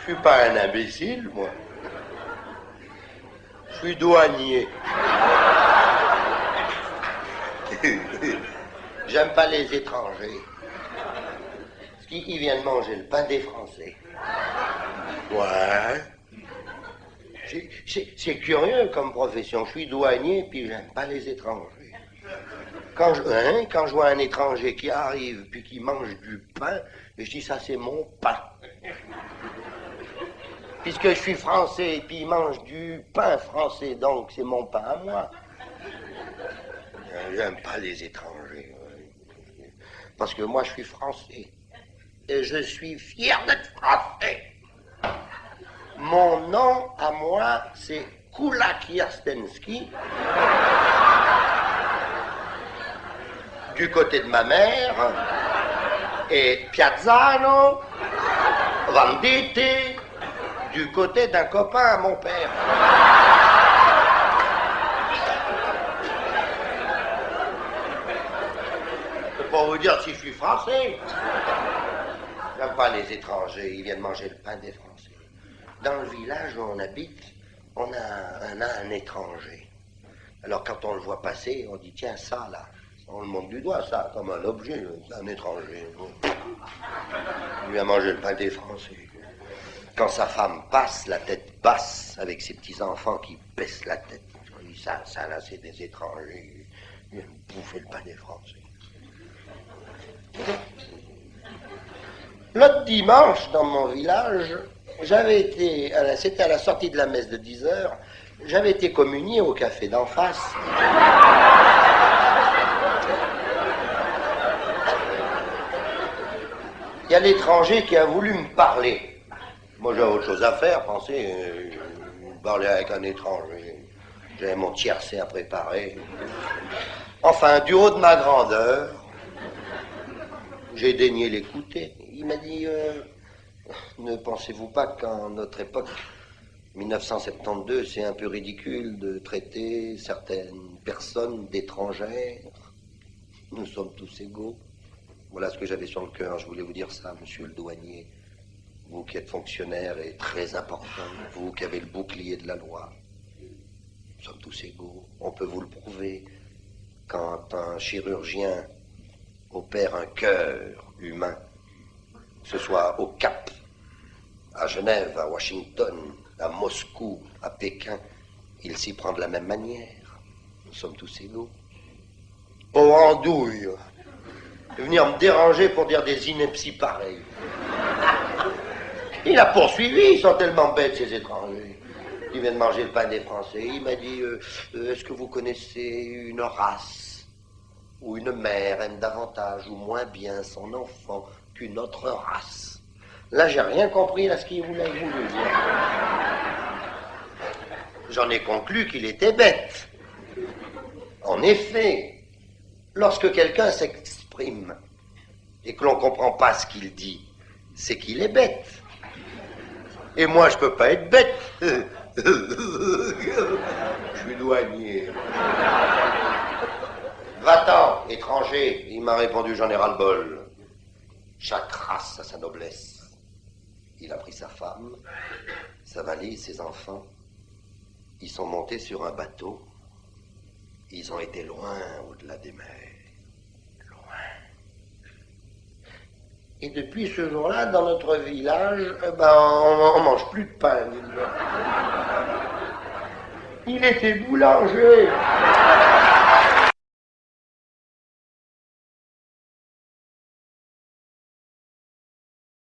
suis pas un imbécile, moi. Je suis douanier. J'aime pas les étrangers. Parce qu'ils viennent manger le pain des Français. Ouais. C'est curieux comme profession. Je suis douanier, puis j'aime pas les étrangers. Quand je vois un étranger qui arrive, puis qui mange du pain, je dis, ça c'est mon pain. Puisque je suis français, puis il mange du pain français, donc c'est mon pain à moi. J'aime pas les étrangers. Parce que moi, je suis français. Et je suis fier d'être français. Mon nom à moi, c'est Kula Kirstensky. Du côté de ma mère. Et Piazzano, Venditti, du côté d'un copain à mon père. Je peux pas vous dire si je suis français. J'aime pas les étrangers, ils viennent manger le pain des Français. Dans le village où on habite, on a un étranger. Alors quand on le voit passer, on dit, tiens, ça là. On le montre du doigt, ça, comme un objet, c'est un étranger. Il vient manger le pain des Français. Quand sa femme passe, la tête basse, avec ses petits-enfants qui baissent la tête. On dit, ça là, c'est des étrangers. Ils viennent bouffer le pain des Français. L'autre dimanche, dans mon village, j'avais été, c'était à la sortie de la messe de 10h, j'avais été communié au café d'en face. Il y a l'étranger qui a voulu me parler. Moi, j'avais autre chose à faire, pensez, parler avec un étranger. J'avais mon tiercé à préparer. Enfin, du haut de ma grandeur, j'ai daigné l'écouter. Il m'a dit, ne pensez-vous pas qu'en notre époque, 1972, c'est un peu ridicule de traiter certaines personnes d'étrangères? Nous sommes tous égaux. Voilà ce que j'avais sur le cœur. Je voulais vous dire ça, monsieur le douanier. Vous qui êtes fonctionnaire et très important, vous qui avez le bouclier de la loi. Nous sommes tous égaux. On peut vous le prouver. Quand un chirurgien opère un cœur humain, que ce soit au Cap, à Genève, à Washington, à Moscou, à Pékin, il s'y prend de la même manière. Nous sommes tous égaux. Pauvre andouille, de venir me déranger pour dire des inepties pareilles. Il a poursuivi, ils sont tellement bêtes ces étrangers. Ils viennent manger le pain des Français. Il m'a dit, est-ce que vous connaissez une race où une mère aime davantage ou moins bien son enfant qu'une autre race? Là, j'ai rien compris à ce qu'il voulait dire. J'en ai conclu qu'il était bête. En effet, lorsque quelqu'un s'exprime et que l'on ne comprend pas ce qu'il dit, c'est qu'il est bête. Et moi, je peux pas être bête. Je suis douanier. Va-t'en, étranger. Il m'a répondu, j'en ai ras-le-bol. Chaque race a sa noblesse. Il a pris sa femme, sa valise, ses enfants. Ils sont montés sur un bateau. Ils ont été loin au-delà des mers. Et depuis ce jour-là, dans notre village, on mange plus de pain. Il était boulanger.